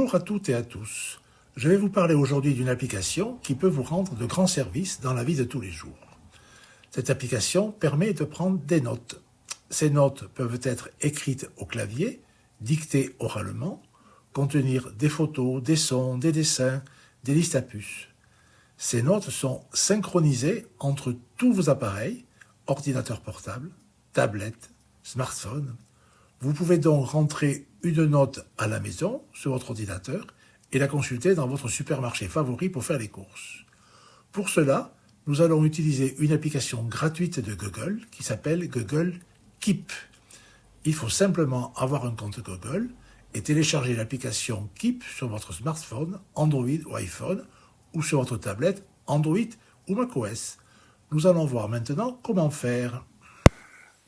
Bonjour à toutes et à tous. Je vais vous parler aujourd'hui d'une application qui peut vous rendre de grands services dans la vie de tous les jours. Cette application permet de prendre des notes. Ces notes peuvent être écrites au clavier, dictées oralement, contenir des photos, des sons, des dessins, des listes à puces. Ces notes sont synchronisées entre tous vos appareils, ordinateur portable, tablette, smartphone. Vous pouvez donc rentrer une note à la maison sur votre ordinateur et la consulter dans votre supermarché favori pour faire les courses. Pour cela, nous allons utiliser une application gratuite de Google qui s'appelle Google Keep. Il faut simplement avoir un compte Google et télécharger l'application Keep sur votre smartphone, Android ou iPhone, ou sur votre tablette Android ou macOS. Nous allons voir maintenant comment faire.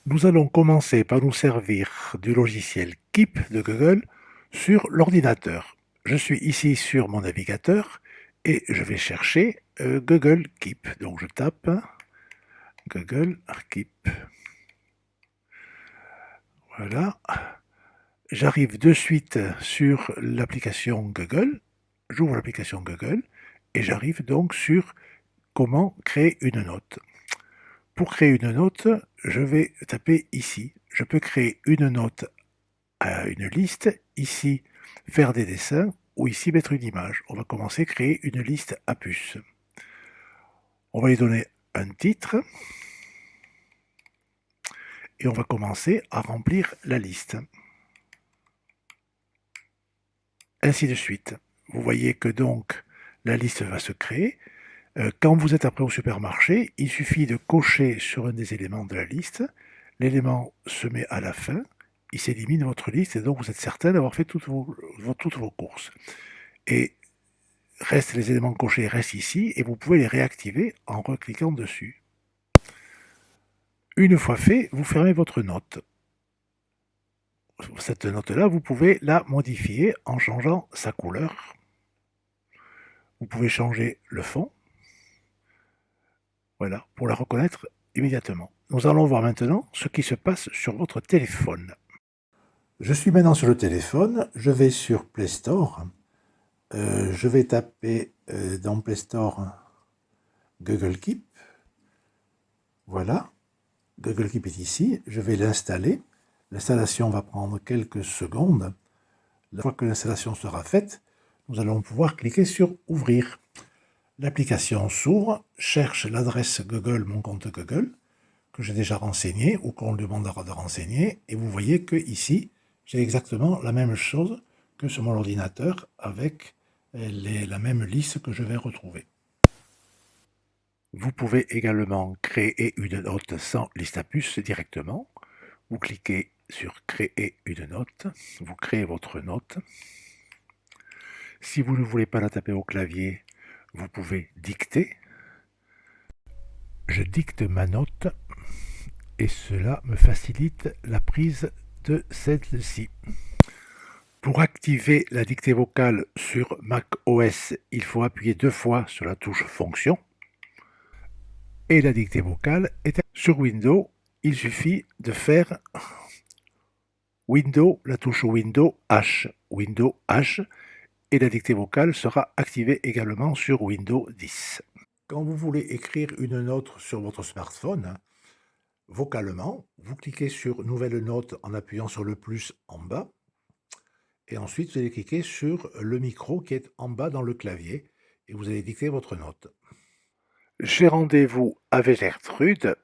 Nous allons commencer par nous servir du logiciel Keep de Google sur l'ordinateur. Je suis ici sur mon navigateur et je vais chercher Google Keep. Donc je tape Google Keep. Voilà. J'arrive de suite sur l'application Google. J'ouvre l'application Google et j'arrive donc sur comment créer une note. Pour créer une note, je vais taper ici. Je peux créer une note à une liste, ici faire des dessins ou ici mettre une image. On va commencer à créer une liste à puces. On va lui donner un titre et on va commencer à remplir la liste. Ainsi de suite. Vous voyez que donc la liste va se créer. Quand vous êtes après au supermarché, il suffit de cocher sur un des éléments de la liste. L'élément se met à la fin, il s'élimine votre liste et donc vous êtes certain d'avoir fait toutes vos courses. Et les éléments cochés restent ici et vous pouvez les réactiver en recliquant dessus. Une fois fait, vous fermez votre note. Cette note-là, vous pouvez la modifier en changeant sa couleur. Vous pouvez changer le fond. Voilà, pour la reconnaître immédiatement. Nous allons voir maintenant ce qui se passe sur votre téléphone. Je suis maintenant sur le téléphone, je vais sur Play Store. Je vais taper dans Play Store Google Keep. Voilà, Google Keep est ici, je vais l'installer. L'installation va prendre quelques secondes. Une fois que l'installation sera faite, nous allons pouvoir cliquer sur Ouvrir. L'application s'ouvre, cherche l'adresse Google, mon compte Google, que j'ai déjà renseigné ou qu'on demandera de renseigner. Et vous voyez que ici, j'ai exactement la même chose que sur mon ordinateur avec la même liste que je vais retrouver. Vous pouvez également créer une note sans liste à puces directement. Vous cliquez sur Créer une note, vous créez votre note. Si vous ne voulez pas la taper au clavier, vous pouvez dicter. Je dicte ma note et cela me facilite la prise de celle-ci. Pour activer la dictée vocale sur Mac OS, il faut appuyer 2 fois sur la touche Fonction. Et la dictée vocale est sur Windows. Il suffit de faire la touche Windows H, et la dictée vocale sera activée également sur Windows 10. Quand vous voulez écrire une note sur votre smartphone, vocalement, vous cliquez sur Nouvelle note en appuyant sur le plus en bas, et ensuite vous allez cliquer sur le micro qui est en bas dans le clavier, et vous allez dicter votre note. J'ai rendez-vous avec Gertrude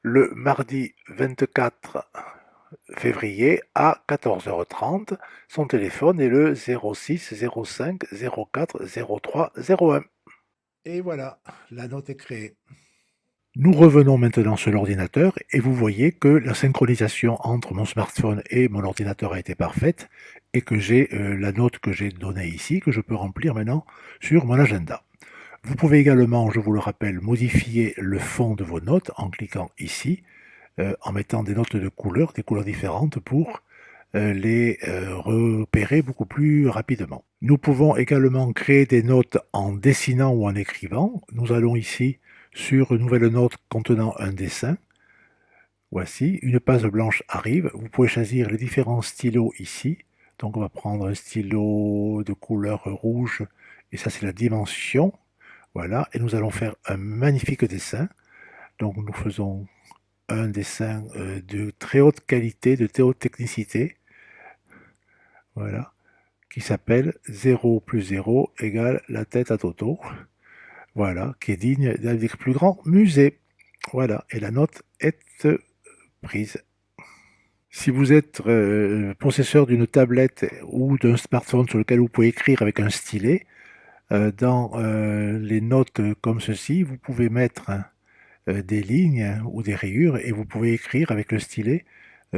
le mardi 24 février à 14h30. Son téléphone est le 06 05 04 03 01. Et voilà, la note est créée. Nous revenons maintenant sur l'ordinateur et vous voyez que la synchronisation entre mon smartphone et mon ordinateur a été parfaite et que j'ai la note que j'ai donnée ici, que je peux remplir maintenant sur mon agenda. Vous pouvez également, je vous le rappelle, modifier le fond de vos notes en cliquant ici, en mettant des notes de couleurs, des couleurs différentes pour les repérer beaucoup plus rapidement. Nous pouvons également créer des notes en dessinant ou en écrivant. Nous allons ici sur une nouvelle note contenant un dessin. Voici, une page blanche arrive. Vous pouvez choisir les différents stylos ici. Donc on va prendre un stylo de couleur rouge, et ça c'est la dimension. Voilà, et nous allons faire un magnifique dessin. Donc nous faisons un dessin de très haute qualité, de très haute technicité. Voilà, qui s'appelle 0 plus 0 égale la tête à Toto. Voilà, qui est digne d'un des plus grands musées. Voilà, et la note est prise. Si vous êtes possesseur d'une tablette ou d'un smartphone sur lequel vous pouvez écrire avec un stylet, dans les notes comme ceci, vous pouvez mettre des lignes ou des rayures et vous pouvez écrire avec le stylet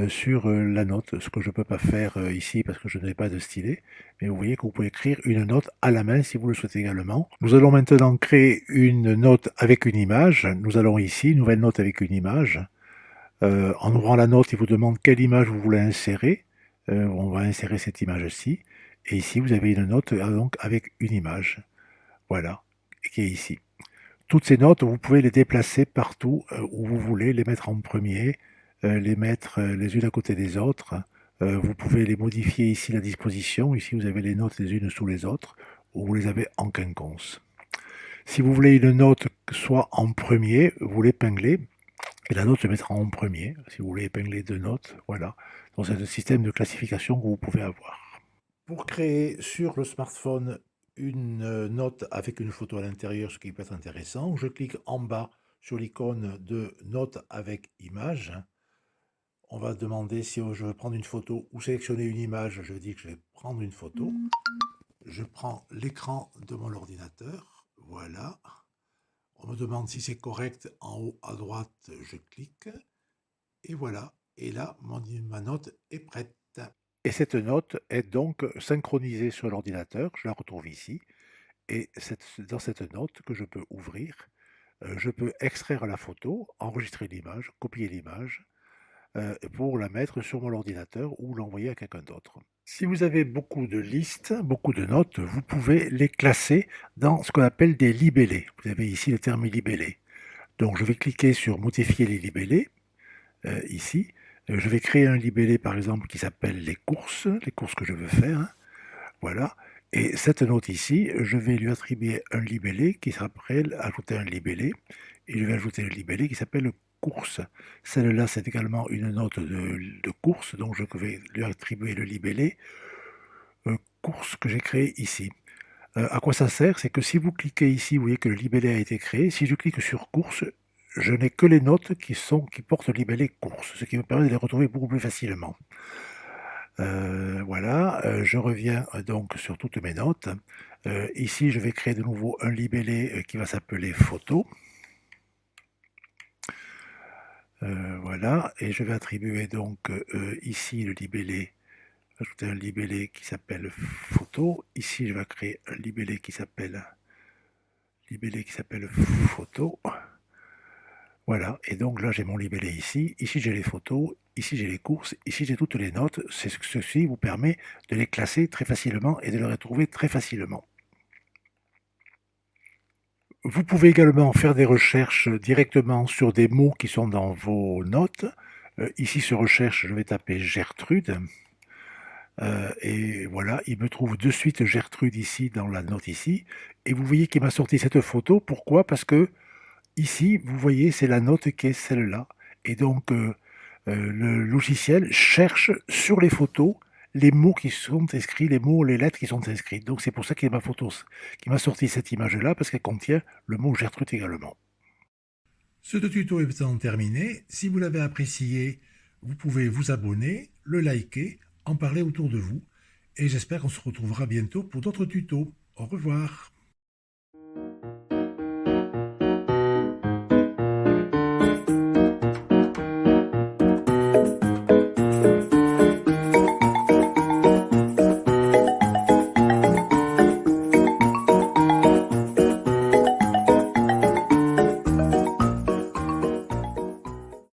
sur la note, ce que je ne peux pas faire ici parce que je n'ai pas de stylet, mais vous voyez que vous pouvez écrire une note à la main si vous le souhaitez également. Nous allons maintenant créer une note avec une image. Nous allons ici, une nouvelle note avec une image. En ouvrant la note, il vous demande quelle image vous voulez insérer. On va insérer cette image-ci. Et ici, vous avez une note donc avec une image. Voilà, qui est ici. Toutes ces notes, vous pouvez les déplacer partout où vous voulez, les mettre en premier, les mettre les unes à côté des autres. Vous pouvez les modifier ici, la disposition. Ici, vous avez les notes les unes sous les autres, ou vous les avez en quinconce. Si vous voulez une note soit en premier, vous l'épinglez, et la note se mettra en premier. Si vous voulez épingler deux notes, voilà. Donc c'est un système de classification que vous pouvez avoir. Pour créer sur le smartphone une note avec une photo à l'intérieur, ce qui peut être intéressant, je clique en bas sur l'icône de note avec image. On va demander si je veux prendre une photo ou sélectionner une image. Je dis que je vais prendre une photo. Je prends l'écran de mon ordinateur. Voilà. On me demande si c'est correct. En haut à droite, je clique. Et voilà. Et là, ma note est prête. Et cette note est donc synchronisée sur l'ordinateur. Je la retrouve ici. Et dans cette note que je peux ouvrir, je peux extraire la photo, enregistrer l'image, copier l'image, pour la mettre sur mon ordinateur ou l'envoyer à quelqu'un d'autre. Si vous avez beaucoup de listes, beaucoup de notes, vous pouvez les classer dans ce qu'on appelle des libellés. Vous avez ici le terme libellé. Donc je vais cliquer sur modifier les libellés, ici. Je vais créer un libellé par exemple qui s'appelle les courses que je veux faire. Hein. Voilà. Et cette note ici, je vais lui attribuer un libellé qui s'appelle ajouter un libellé. Et je vais ajouter le libellé qui s'appelle course. Celle-là, c'est également une note de course, donc je vais lui attribuer le libellé course que j'ai créé ici. À quoi ça sert? C'est que si vous cliquez ici, vous voyez que le libellé a été créé. Si je clique sur course, je n'ai que les notes qui portent le libellé course, ce qui me permet de les retrouver beaucoup plus facilement. Voilà, je reviens donc sur toutes mes notes. Ici, je vais créer de nouveau un libellé qui va s'appeler photo. Voilà, et je vais attribuer donc ici le libellé, ajouter un libellé qui s'appelle photo. Ici, je vais créer un libellé qui s'appelle photo. Voilà, et donc là j'ai mon libellé ici. Ici j'ai les photos, ici j'ai les courses, ici j'ai toutes les notes. Ceci vous permet de les classer très facilement et de les retrouver très facilement. Vous pouvez également faire des recherches directement sur des mots qui sont dans vos notes. Ici sur recherche, je vais taper Gertrude. Et voilà, il me trouve de suite Gertrude ici dans la note ici. Et vous voyez qu'il m'a sorti cette photo. Pourquoi? Parce que ici, vous voyez, c'est la note qui est celle-là. Et donc, le logiciel cherche sur les photos les mots qui sont inscrits, les mots, les lettres qui sont inscrites. Donc c'est pour ça qu'il m'a sorti cette image-là, parce qu'elle contient le mot Gertrude également. Ce tuto est maintenant terminé. Si vous l'avez apprécié, vous pouvez vous abonner, le liker, en parler autour de vous. Et j'espère qu'on se retrouvera bientôt pour d'autres tutos. Au revoir.